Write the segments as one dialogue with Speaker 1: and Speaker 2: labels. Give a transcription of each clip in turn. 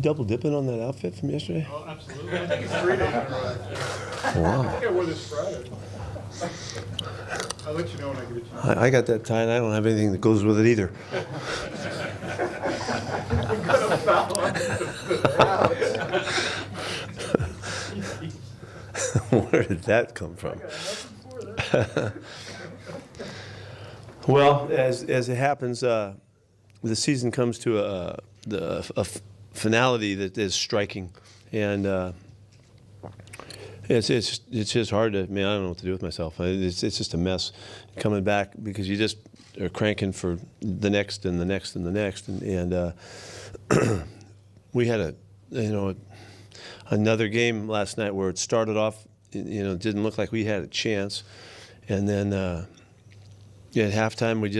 Speaker 1: double dipping on that outfit from yesterday?
Speaker 2: Oh, absolutely. I think it's 3 days in a row.
Speaker 1: Wow.
Speaker 2: I think I wore this Friday. I'll let you know when I get a chance.
Speaker 1: I got that tie, and I don't have anything that goes with it either. Where did that come from? Well, as it happens, the season comes to a finality that is striking, and it's just hard to. I mean, I don't know what to do with myself. It's just a mess coming back because you just are cranking for the next and the next and the next, and we had another game last night where it started off. It didn't look like we had a chance, and then at halftime we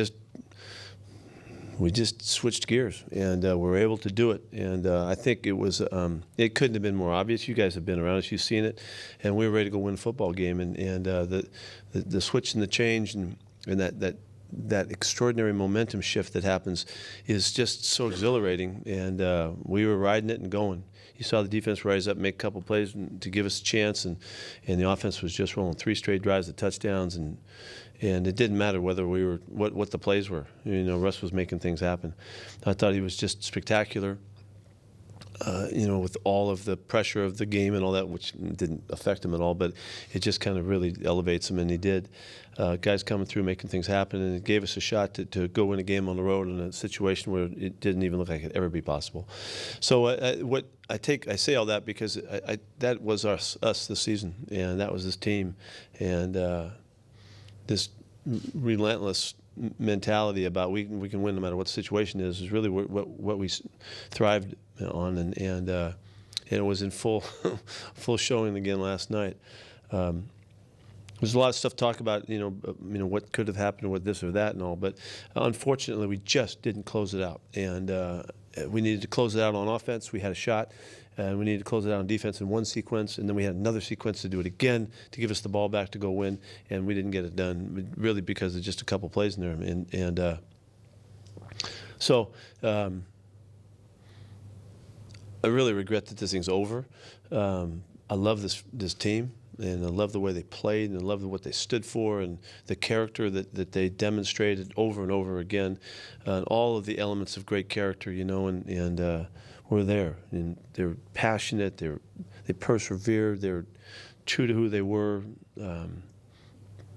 Speaker 1: just switched gears and we were able to do it. And I think it couldn't have been more obvious. You guys have been around us, you've seen it, and we were ready to go win a football game. And the switch and the change and that extraordinary momentum shift that happens is just so exhilarating. And we were riding it and going. You saw the defense rise up, make a couple plays to give us a chance, and the offense was just rolling 3 straight drives of touchdowns, and it didn't matter whether we were what the plays were. Russ was making things happen. I thought he was just spectacular. With all of the pressure of the game and all that, which didn't affect him at all, but it just kind of really elevates him, and he did. Guys coming through, making things happen, and it gave us a shot to go win a game on the road in a situation where it didn't even look like it could ever be possible. So I say all that because that was us this season, and that was this team, and this relentless mentality about we can win no matter what the situation is really what we thrived on, and it was in full showing again last night. There's a lot of stuff to talk about, what could have happened, or what this or that and all, but unfortunately we just didn't close it out, and we needed to close it out on offense. We had a shot, and we needed to close it out on defense in one sequence, and then we had another sequence to do it again to give us the ball back to go win, and we didn't get it done, really because of just a couple plays in there. So I really regret that this thing's over. I love this team, and I love the way they played, and I love what they stood for, and the character that they demonstrated over and over again, and all of the elements of great character, and were there, and they were passionate. They persevered. They were true to who they were,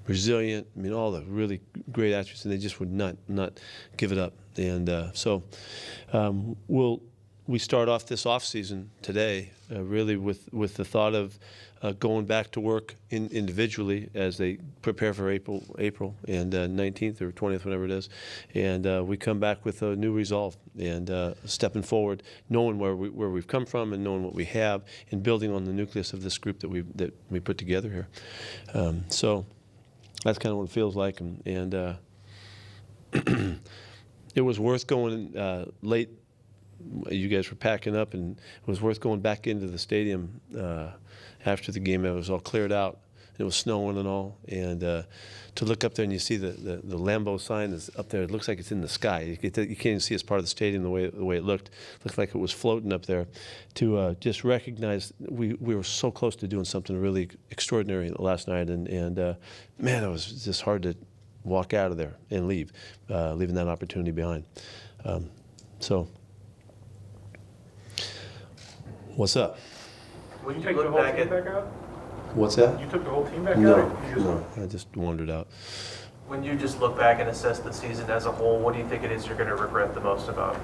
Speaker 1: resilient. I mean, all the really great attributes, and they just would not give it up. And so we start off this off season today, really with the thought of going back to work individually as they prepare for April and 19th or 20th, whatever it is, and we come back with a new resolve and stepping forward, knowing where we've come from and knowing what we have, and building on the nucleus of this group that we put together here. So that's kind of what it feels like, and it was worth going late. You guys were packing up, and it was worth going back into the stadium after the game. It was all cleared out. It was snowing and all, and to look up there and you see the Lambeau sign is up there. It looks like it's in the sky. You can't even see it's part of the stadium the way it looked. It looked like it was floating up there. To just recognize we were so close to doing something really extraordinary last night, and man, it was just hard to walk out of there and leave, leaving that opportunity behind. So. What's up?
Speaker 2: Will you take the whole team back out?
Speaker 1: What's that?
Speaker 2: You took the whole team back
Speaker 1: No,
Speaker 2: out?
Speaker 1: no, I just wandered out.
Speaker 3: When you just look back and assess the season as a whole, what do you think it is you're going to regret the most about?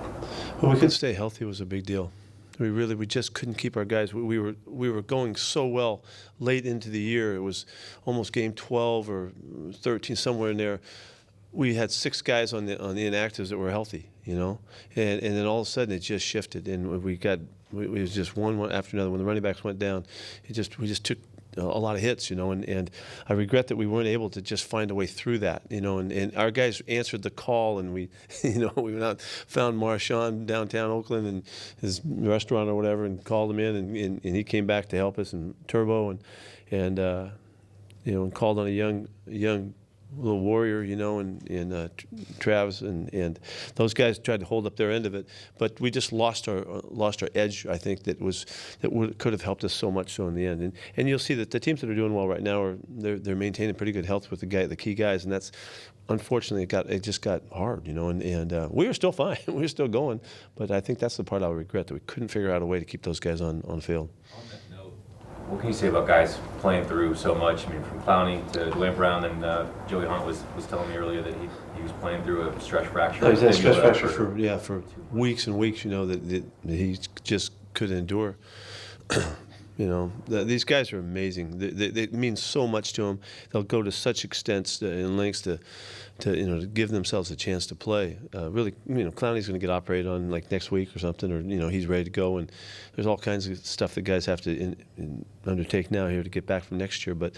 Speaker 1: Well, we could stay healthy was a big deal. We just couldn't keep our guys. We were going so well late into the year. It was almost game 12 or 13, somewhere in there. We had 6 guys on the inactives that were healthy, and then all of a sudden it just shifted, and it was just one after another. When the running backs went down, we just took a lot of hits, and I regret that we weren't able to just find a way through that, and our guys answered the call, and we went out, found Marshawn downtown Oakland and his restaurant or whatever, and called him in, and he came back to help us, and Turbo, and called on a young little warrior, and Travis and those guys tried to hold up their end of it, but we just lost our edge. I think could have helped us so much so in the end. And you'll see that the teams that are doing well right now they're maintaining pretty good health with the key guys, and that's unfortunately it just got hard, and we were still fine, we were still going, but I think that's the part I'll regret, that we couldn't figure out a way to keep those guys on the field.
Speaker 4: On that note, what can you say about guys playing through so much? I mean, from Clowney to Dwayne Brown, and Joey Hunt was telling me earlier that he was playing through a stress fracture.
Speaker 1: He's had a stress fracture for weeks and weeks, that he just couldn't endure. These guys are amazing. They mean so much to them. They'll go to such extents and lengths to give themselves a chance to play. Really, Clowney's going to get operated on like next week or something, or he's ready to go. And there's all kinds of stuff that guys have to undertake now here to get back from next year. But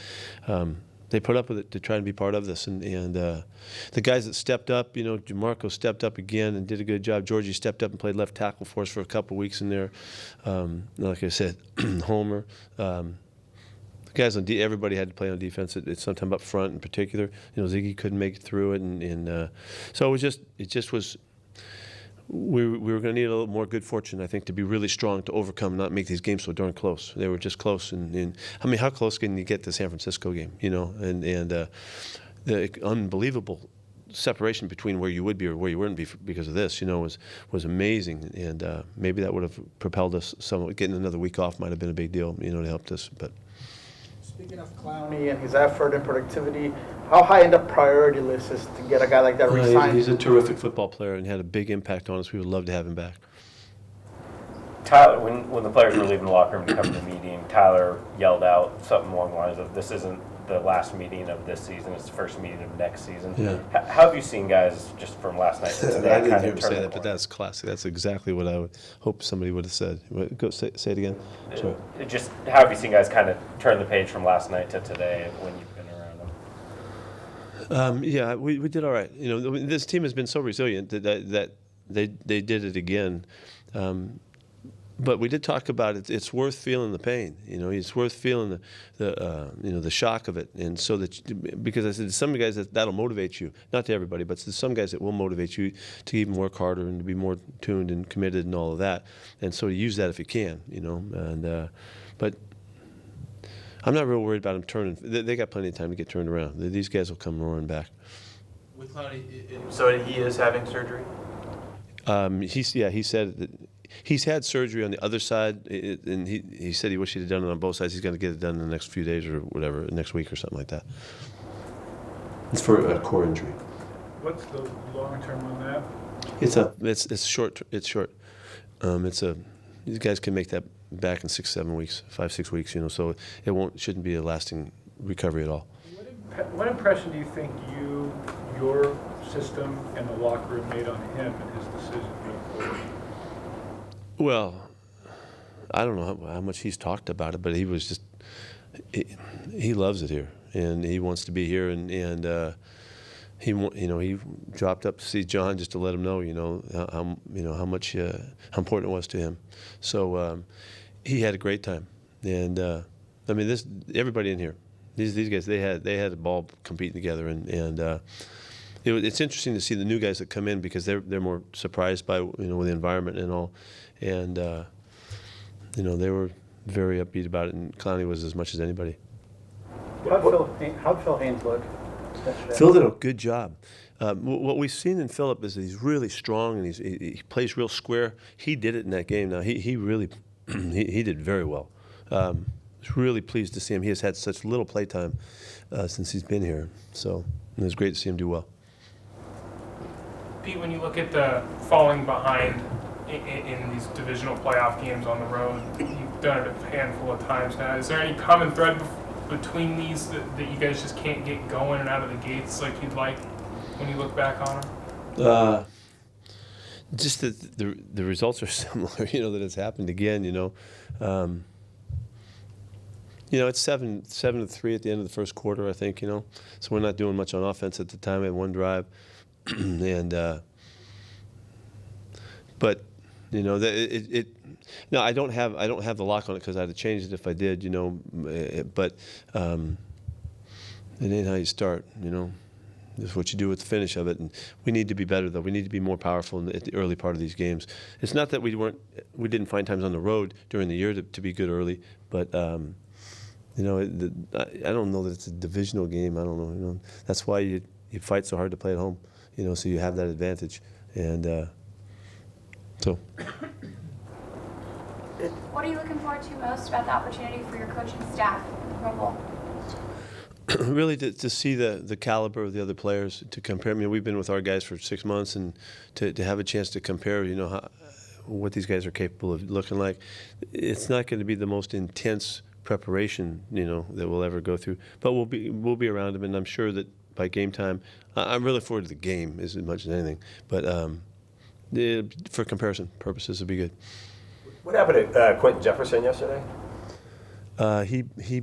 Speaker 1: they put up with it to try and be part of this. And the guys that stepped up, DeMarco stepped up again and did a good job. Georgie stepped up and played left tackle for us for a couple of weeks in there. Like I said, Homer. The guys on everybody had to play on defense. It's sometime up front in particular. Ziggy couldn't make it through it, and so it just was. We were going to need a little more good fortune, I think, to be really strong to overcome, not make these games so darn close. They were just close, and I mean, how close can you get to the San Francisco game? And the unbelievable separation between where you would be or where you wouldn't be because of this, was amazing, and maybe that would have propelled us somewhat. Getting another week off might have been a big deal, to help us, but.
Speaker 2: Speaking of Clowney and his effort and productivity, how high in the priority list is to get a guy like that re-signed?
Speaker 1: He's a terrific football player and had a big impact on us. We would love to have him back.
Speaker 5: Tyler, when the players were leaving the locker room to come to the meeting, Tyler yelled out something along the lines of, "This isn't the last meeting of this season, it's the first meeting of next season."
Speaker 1: Yeah.
Speaker 5: How have you seen guys just from last night to today?
Speaker 1: I didn't hear him say that, but that's classic. That's exactly what I would hope somebody would have said. Go say it again. Sorry.
Speaker 5: Just how have you seen guys kind of turn the page from last night to today when you've been around them?
Speaker 1: Yeah, we did all right. This team has been so resilient that they did it again. But we did talk about it. It's worth feeling the pain. It's worth feeling the shock of it. And so because I said to some guys that'll motivate you, not to everybody, but to some guys it will motivate you to even work harder and to be more tuned and committed and all of that. And so use that if you can. And but I'm not real worried about them turning. They got plenty of time to get turned around. These guys will come roaring back.
Speaker 3: With Clowney, so he is having surgery?
Speaker 1: He said that. He's had surgery on the other side, and he said he wished he'd have done it on both sides. He's going to get it done in the next few days or whatever, next week or something like that. It's for a core injury.
Speaker 2: What's the long term on that?
Speaker 1: It's short. It's short. These guys can make that back in 6-7 weeks, 5-6 weeks. So it shouldn't be a lasting recovery at all.
Speaker 2: What impression do you think your system, and the locker room made on him and his decision going forward?
Speaker 1: Well, I don't know how much he's talked about it, but he was just he loves it here, and he wants to be here, and he dropped up to see John just to let him know how much how important it was to him. So he had a great time, and I mean everybody in here, these guys they had a ball competing together, and. It's interesting to see the new guys that come in because they're more surprised by with the environment and all, and they were very upbeat about it, and Clowney was as much as anybody.
Speaker 2: How'd Phil Haynes look yesterday?
Speaker 1: Phil did a good job. What we've seen in Philip is that he's really strong and he plays real square. He did it in that game. Now he really he did very well. I was really pleased to see him. He has had such little play time since he's been here, so it was great to see him do well.
Speaker 6: Pete, when you look at the falling behind in these divisional playoff games on the road, you've done it a handful of times now. Is there any common thread between these that you guys just can't get going and out of the gates like you'd like when you look back on them?
Speaker 1: Just that the results are similar, that it's happened again, it's 7-3 at the end of the first quarter, I think, so we're not doing much on offense at the time. We had one drive. And but no, I don't have the lock on it because I'd have changed it if I did, but it ain't how you start, This is what you do with the finish of it, and we need to be better though. We need to be more powerful at the early part of these games. It's not that we didn't find times on the road during the year to be good early, but I don't know that it's a divisional game. I don't know. That's why you fight so hard to play at home. So you have that advantage, and so.
Speaker 7: What are you looking forward to most about the opportunity for your coaching staff in the Pro Bowl?
Speaker 1: Really to see the caliber of the other players, to compare. We've been with our guys for 6 months, and to have a chance to compare, what these guys are capable of looking like. It's not going to be the most intense preparation, that we'll ever go through, but we'll be around them, and I'm sure that by game time, I'm really forward to the game as much as anything. But for comparison purposes, it'll be good.
Speaker 8: What happened to Quentin Jefferson yesterday?
Speaker 1: I think he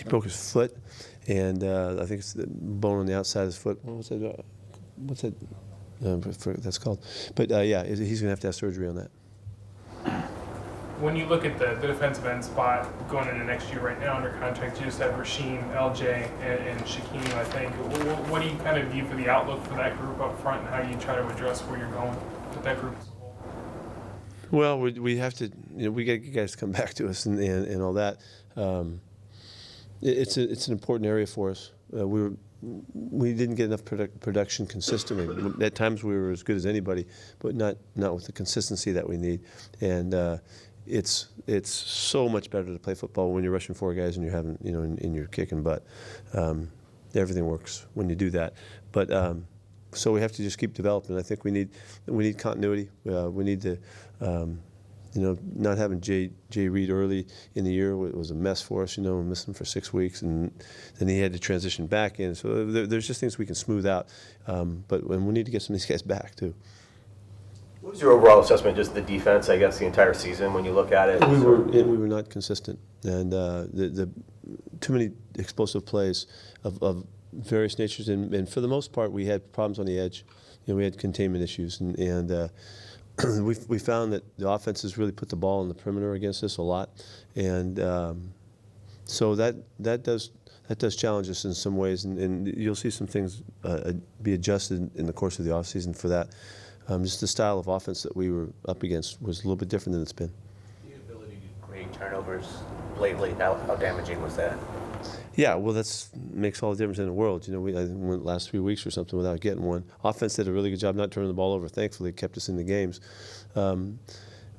Speaker 1: broke his foot, and I think it's the bone on the outside of his foot. What's that? That's called. But yeah, he's going to have surgery on that.
Speaker 6: When you look at the defensive end spot going into next year, right now under contract, you just have Rasheem, LJ, and Shaquem, I think. What do you kind of view for the outlook for that group up front, and how you try to address where you're going with that group as a whole?
Speaker 1: Well, we have to, we got you guys to come back to us and all that. It's an important area for us. We didn't get enough production consistently. At times we were as good as anybody, but not with the consistency that we need. And it's so much better to play football when you're rushing 4 guys and you're having, and you're kicking butt. Everything works when you do that. But so we have to just keep developing. I think we need continuity. We need to. Not having Jay Reed early in the year was a mess for us. We missed him for 6 weeks, and then he had to transition back in. So there's just things we can smooth out, but we need to get some of these guys back too.
Speaker 8: What was your overall assessment, just the defense, I guess, the entire season when you look at it?
Speaker 1: We were not consistent, and the too many explosive plays of various natures, and for the most part, we had problems on the edge. We had containment issues, and we found that the offenses really put the ball in the perimeter against us a lot, and so that does challenge us in some ways, and you'll see some things be adjusted in the course of the offseason for that. Just the style of offense that we were up against was a little bit different than it's been.
Speaker 9: The ability to create turnovers lately, how damaging was that?
Speaker 1: Yeah, well, that makes all the difference in the world. I went last 3 weeks or something without getting one. Offense did a really good job not turning the ball over. Thankfully, it kept us in the games.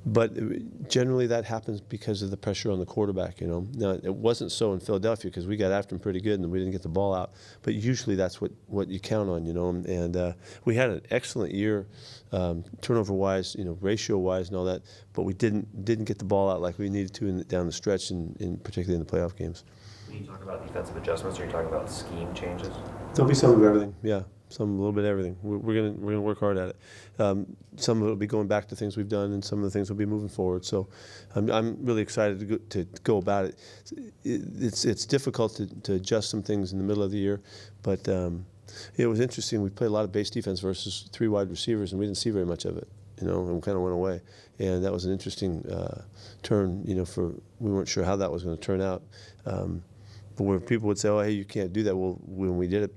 Speaker 1: But generally, that happens because of the pressure on the quarterback. Now it wasn't so in Philadelphia because we got after him pretty good and we didn't get the ball out. But usually, that's what you count on. And we had an excellent year, turnover-wise, ratio-wise, and all that. But we didn't get the ball out like we needed to down the stretch, and particularly in the playoff games.
Speaker 9: When you talk about defensive adjustments, are you talking about scheme changes?
Speaker 1: There'll be some of everything, yeah. A little bit of everything. We're gonna work hard at it. Some of it will be going back to things we've done, and some of the things will be moving forward. So, I'm really excited to go about it. It's difficult to adjust some things in the middle of the year, but it was interesting. We played a lot of base defense versus 3 wide receivers, and we didn't see very much of it. And we kind of went away, and that was an interesting turn. We weren't sure how that was going to turn out. But where people would say, "Oh, hey, you can't do that." Well, when we did it,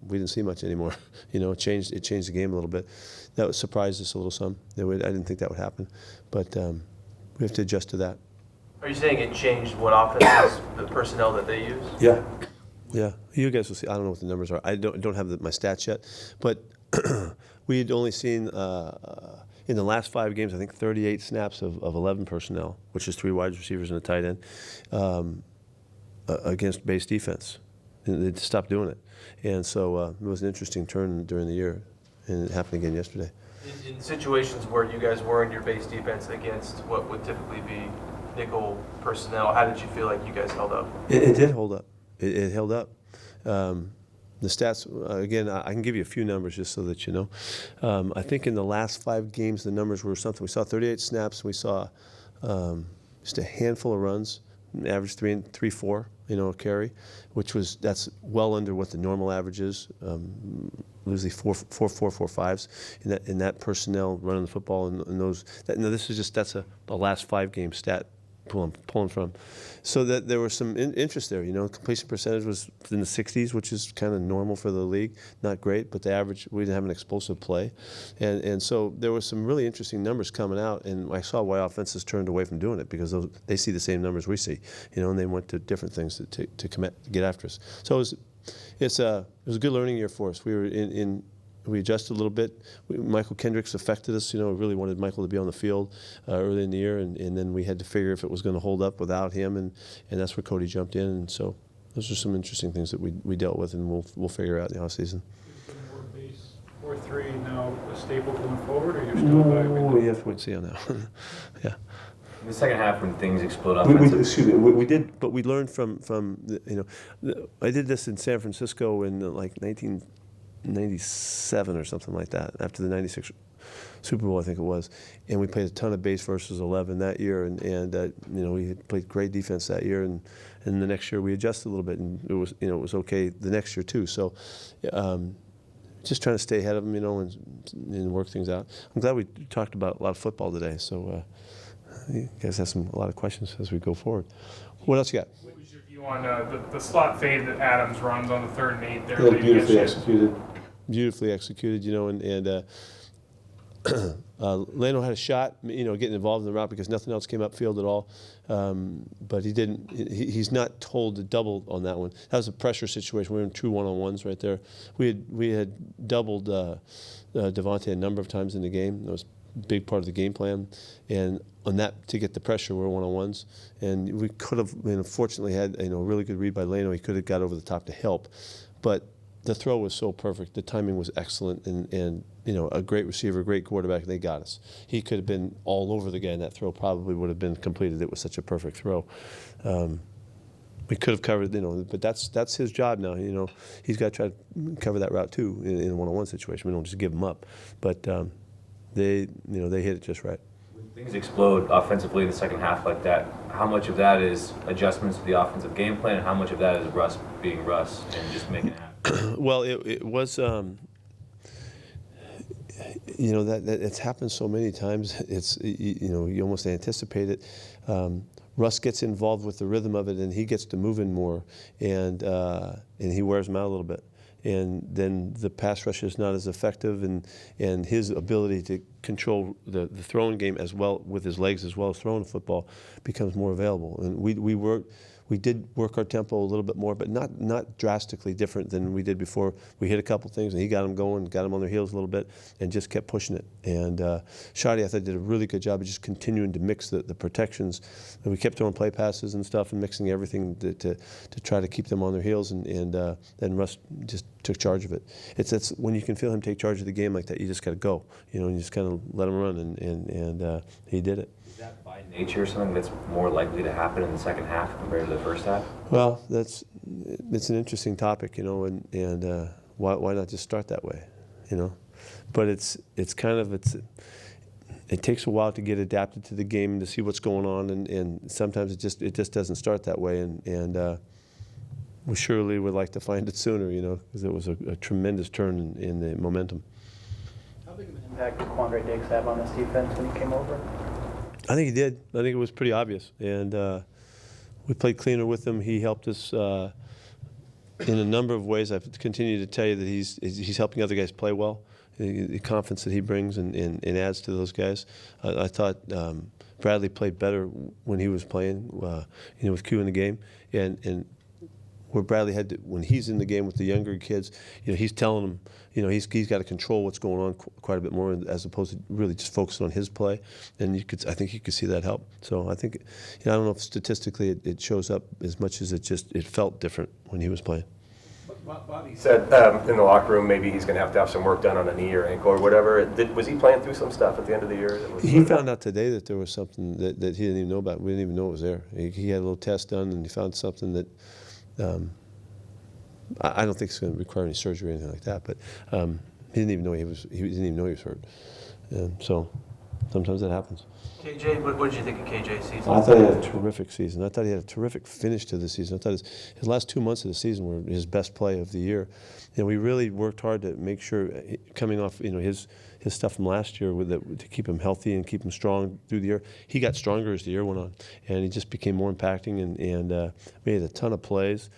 Speaker 1: we didn't see much anymore. It changed the game a little bit. That surprised us a little some. I didn't think that would happen, but we have to adjust to that.
Speaker 3: Are you saying it changed what offenses, the personnel that they use?
Speaker 1: Yeah. You guys will see. I don't know what the numbers are. I don't have my stats yet, but we had only seen in the last 5 games, I think 38 snaps of 11 personnel, which is 3 wide receivers and a tight end. Against base defense. And they stopped doing it. And so it was an interesting turn during the year, and it happened again yesterday.
Speaker 3: In situations where you guys were in your base defense against what would typically be nickel personnel, how did you feel like you guys held up?
Speaker 1: It did hold up. It held up. The stats, again, I can give you a few numbers just so that you know. I think in the last 5 games, the numbers were something. We saw 38 snaps. We saw just a handful of runs, average 3-4. A carry, that's well under what the normal average is. Usually 4.5s in that personnel running the football and those. That's a last 5 game stat pulling from. So that there was some interest there. Completion percentage was in the 60s, which is kind of normal for the league. Not great, but the average, we didn't have an explosive play. And so there were some really interesting numbers coming out, and I saw why offenses turned away from doing it, because they see the same numbers we see, and they went to different things to get after us. So it was a good learning year for us. We were we adjusted a little bit. Michael Kendricks affected us. Really wanted Michael to be on the field early in the year, and then we had to figure if it was going to hold up without him, and that's where Cody jumped in. And so those are some interesting things that we dealt with, and we'll figure out in the offseason.
Speaker 2: More base 4-3 now a staple going forward, or you're still evaluating?
Speaker 1: We have to wait and see on that one. Yeah.
Speaker 4: In the second half, when things explode
Speaker 1: We did, but we learned from I did this in San Francisco in like 1997 or something like that, after the 96 Super Bowl, I think it was, and we played a ton of base versus 11 that year, and we had played great defense that year, and the next year we adjusted a little bit, and it was okay the next year too. So just trying to stay ahead of them, and work things out. I'm glad we talked about a lot of football today. So you guys have a lot of questions as we go forward. What else you got?
Speaker 6: What was your view on the slot fade that Adams runs on the 3rd and 8 there?
Speaker 1: Yeah, beautifully executed. Beautifully executed, and Leno had a shot, getting involved in the route because nothing else came upfield at all. But he didn't. He's not told to double on that one. That was a pressure situation. We were in true one-on-ones right there. We had doubled Devontae a number of times in the game. That was a big part of the game plan. And on that, to get the pressure, we're one-on-ones. And we could have, fortunately, had a really good read by Leno. He could have got over the top to help, but the throw was so perfect. The timing was excellent, and a great receiver, great quarterback. They got us. He could have been all over the guy, and that throw probably would have been completed. It was such a perfect throw. We could have covered, but that's his job now. He's got to try to cover that route too in a one-on-one situation. We don't just give him up, but they hit it just right.
Speaker 4: When things explode offensively in the second half like that, how much of that is adjustments to the offensive game plan, and how much of that is Russ being Russ and just making it happen?
Speaker 1: Well, it was, that it's happened so many times. It's, you almost anticipate it. Russ gets involved with the rhythm of it, and he gets to move in more, and he wears them out a little bit. And then the pass rush is not as effective, and his ability to control the throwing game as well with his legs as well as throwing the football becomes more available. And we did work our tempo a little bit more, but not drastically different than we did before. We hit a couple things, and he got them going, got them on their heels a little bit, and just kept pushing it. And Shoddy, I thought, did a really good job of just continuing to mix the protections. And we kept throwing play passes and stuff and mixing everything to try to keep them on their heels, and then Russ just took charge of it. It's when you can feel him take charge of the game like that, you just got to go, and you just kind of let him run, and he did it.
Speaker 4: Is that by nature something that's more likely to happen in the second half compared to the first half?
Speaker 1: Well, it's an interesting topic, and why not just start that way, But it takes a while to get adapted to the game and to see what's going on, and sometimes it just doesn't start that way, and we surely would like to find it sooner, because it was a tremendous turn in the momentum.
Speaker 10: How big of an impact did Quandre Diggs have on this defense when he came over?
Speaker 1: I think he did. I think it was pretty obvious, and we played cleaner with him. He helped us in a number of ways. I've continued to tell you that he's helping other guys play well. The confidence that he brings and adds to those guys. I thought Bradley played better when he was playing, with Q in the game, and where Bradley had to, when he's in the game with the younger kids, he's telling them, he's got to control what's going on quite a bit more, as opposed to really just focusing on his play. And I think you could see that help. So I think, I don't know if statistically it shows up as much as it felt different when he was playing.
Speaker 8: Bobby said in the locker room maybe he's going to have some work done on a knee or ankle or whatever. Was he playing through some stuff at the end of the year?
Speaker 1: He found out today that there was something that he didn't even know about. We didn't even know it was there. He had a little test done, and he found something that I don't think it's going to require any surgery or anything like that. But he didn't even know he was hurt. And so sometimes it happens.
Speaker 3: KJ, what did you think of KJ's season?
Speaker 1: I thought he had a terrific season. I thought he had a terrific finish to the season. I thought his last 2 months of the season were his best play of the year. And we really worked hard to make sure, coming off his stuff from last year, to keep him healthy and keep him strong through the year. He got stronger as the year went on, and he just became more impacting and made a ton of plays.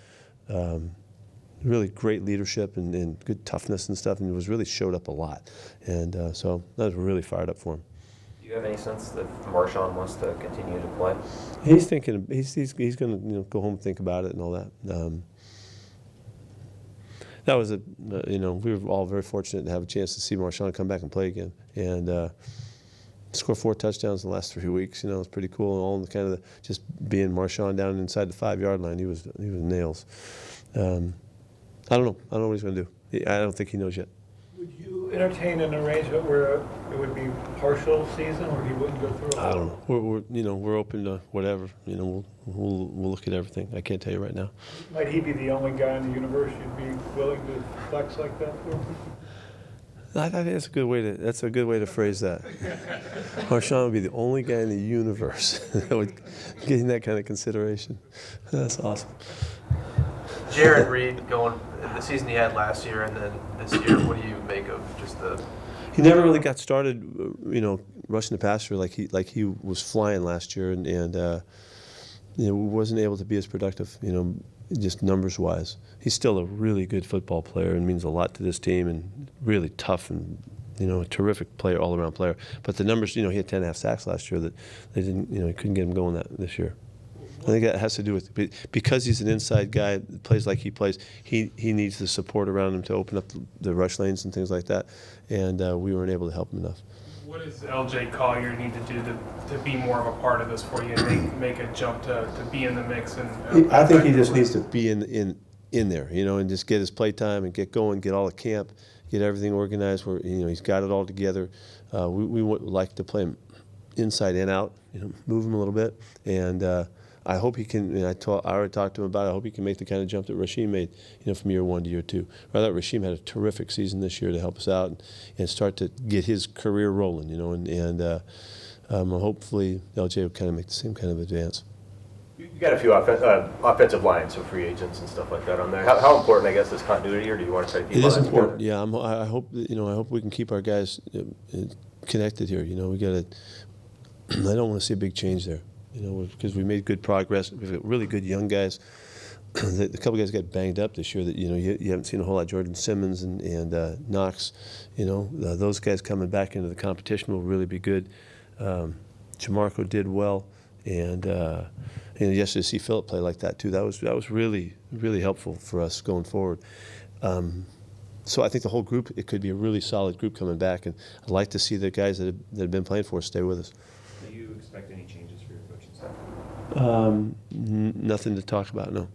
Speaker 1: Really great leadership and good toughness and stuff, and he really showed up a lot. And so I was really fired up for him.
Speaker 5: Do you have any sense that Marshawn wants to continue to play?
Speaker 1: He's thinking he's going to go home and think about it and all that. That was we were all very fortunate to have a chance to see Marshawn come back and play again and score 4 touchdowns in the last 3 weeks. It was pretty cool. And all in the kind of just being Marshawn down inside the 5-yard line, he was nails. I don't know what he's going to do. I don't think he knows yet.
Speaker 2: Would you entertain an arrangement where it would be partial season, where he wouldn't go through?
Speaker 1: I don't know. We're open to whatever. We'll look at everything. I can't tell you right now.
Speaker 2: Might he be the only guy in the universe you'd be willing to flex like that for?
Speaker 1: I think that's a good way to phrase that. Marshawn would be the only guy in the universe that would get that kind of consideration. That's awesome.
Speaker 3: Jared Reed going the season he had last year and then this year. What do you make of just the?
Speaker 1: He never really got started, rushing the passer like he was flying last year, and wasn't able to be as productive, just numbers wise. He's still a really good football player and means a lot to this team, and really tough and a terrific player, all around player. But the numbers, he had 10.5 sacks last year that they didn't, he couldn't get him going this year. I think that has to do with because he's an inside guy, plays like he plays. He needs the support around him to open up the rush lanes and things like that, and we weren't able to help him enough.
Speaker 6: What does LJ Collier need to do to be more of a part of this for you and make a jump to be in the mix?
Speaker 1: I think he just needs to be in there, and just get his play time and get going, get all the camp, get everything organized where he's got it all together. We would like to play him inside and out, move him a little bit, and I hope he can. I already talked to him about it. I hope he can make the kind of jump that Rasheem made, from year 1 to year 2. I thought Rasheem had a terrific season this year to help us out and start to get his career rolling, and hopefully LJ will kind of make the same kind of advance.
Speaker 8: You got a few offensive lines, so free agents and stuff like that on there. How important, I guess, is continuity, or do you want to try to keep
Speaker 1: it
Speaker 8: all
Speaker 1: is
Speaker 8: that
Speaker 1: important.
Speaker 8: together?
Speaker 1: Yeah, I hope I hope we can keep our guys connected here. We got to. I don't want to see a big change there. Because we made good progress. We've got really good young guys. A couple guys got banged up this year that you haven't seen a whole lot. Jordan Simmons and Knox, those guys coming back into the competition will really be good. Jamarco did well, and yesterday to see Phillip play like that too. That was really helpful for us going forward. So I think the whole group, it could be a really solid group coming back, and I'd like to see the guys that have been playing for us stay with us.
Speaker 4: Do you expect any changes for your coaching staff?
Speaker 1: Nothing to talk about, no.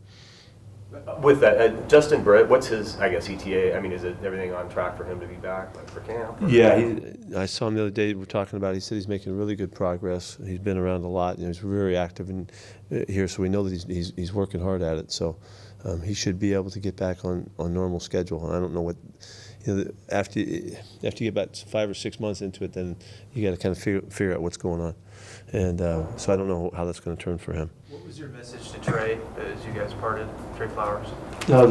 Speaker 8: With that, Justin Britt, what's his, I guess, ETA? I mean, is it everything on track for him to be back for camp?
Speaker 1: Yeah, I saw him the other day. We're talking about it. He said he's making really good progress. He's been around a lot. He's very active here, so we know that he's working hard at it. So he should be able to get back on normal schedule. And I don't know what, after you get about 5 or 6 months into it, then you got to kind of figure out what's going on. And so I don't know how that's going to turn for him.
Speaker 3: What was your message to Trey as you guys parted, Trey Flowers?
Speaker 1: No,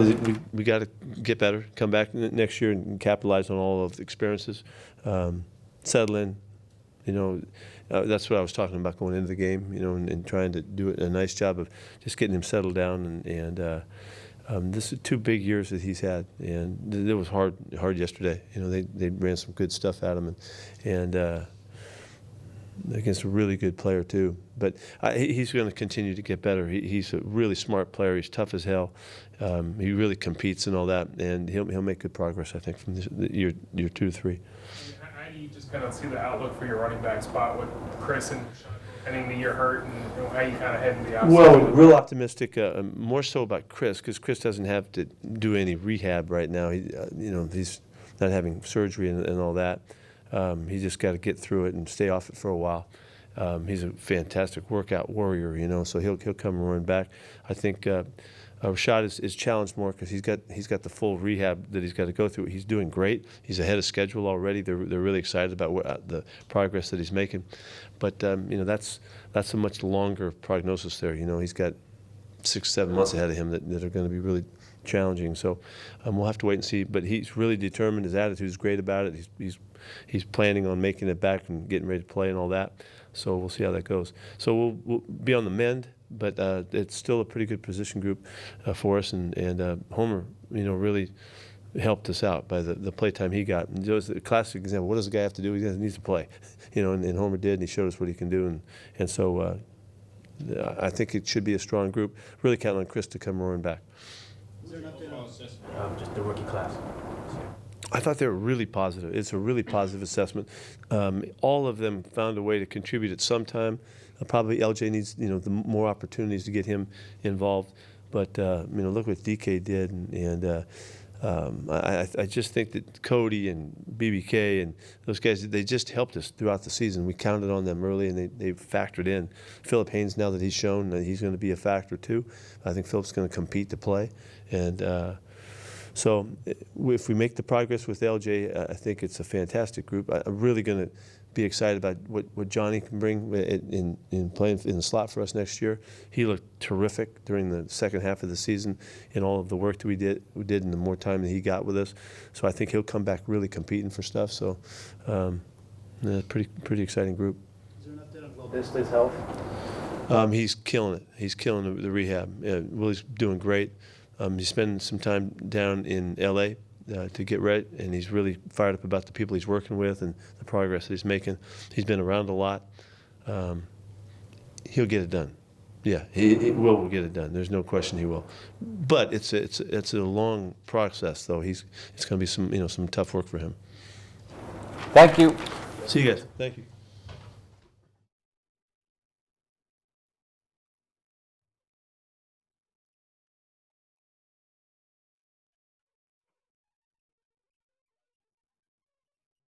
Speaker 1: we got to get better, come back next year and capitalize on all of the experiences, settle in. That's what I was talking about going into the game, and trying to do a nice job of just getting him settled down. And this is 2 big years that he's had, and it was hard yesterday. They ran some good stuff at him, and against a really good player too. But he's going to continue to get better. He's a really smart player. He's tough as hell. He really competes and all that, and he'll make good progress, I think, from year 2 to 3.
Speaker 6: How do you just kind of see the outlook for your running back spot with Chris and ending the year hurt, and how you kind of head into the offseason?
Speaker 1: Well, real optimistic, more so about Chris, because Chris doesn't have to do any rehab right now. He's not having surgery and all that. He's just got to get through it and stay off it for a while. He's a fantastic workout warrior, so he'll come and run back. I think Rashad is challenged more because he's got the full rehab that he's got to go through. He's doing great. He's ahead of schedule already. They're really excited about the progress that he's making. But that's a much longer prognosis there. He's got 6-7 months ahead of him that are going to be really challenging. So we'll have to wait and see. But he's really determined. His attitude is great about it. He's planning on making it back and getting ready to play and all that. So we'll see how that goes. So we'll be on the mend, but it's still a pretty good position group for us. And Homer, really helped us out by the play time he got. And it was a classic example. What does the guy have to do? He needs to play. And Homer did, and he showed us what he can do. And so I think it should be a strong group. Really counting on Chris to come roaring back.
Speaker 9: Just the rookie class.
Speaker 1: I thought they were really positive. It's a really positive assessment. All of them found a way to contribute at some time. Probably LJ needs, the more opportunities to get him involved. But look what DK did, and I just think that Cody and BBK and those guys, they just helped us throughout the season. We counted on them early, and they factored in. Philip Haynes, now that he's shown that he's going to be a factor too, I think Philip's going to compete to play, and. So if we make the progress with LJ, I think it's a fantastic group. I'm really going to be excited about what Johnny can bring in playing in the slot for us next year. He looked terrific during the second half of the season in all of the work that we did and the more time that he got with us. So I think he'll come back really competing for stuff. So pretty exciting group.
Speaker 10: Is there an update on Will Bisley's health?
Speaker 1: He's killing it. He's killing the rehab. Willie's doing great. He's spending some time down in L.A. To get ready, and he's really fired up about the people he's working with and the progress that he's making. He's been around a lot. He'll get it done. Yeah, Will get it done. There's no question he will. But it's a long process, though. It's going to be some tough work for him.
Speaker 9: Thank you.
Speaker 1: See you guys. Thank you.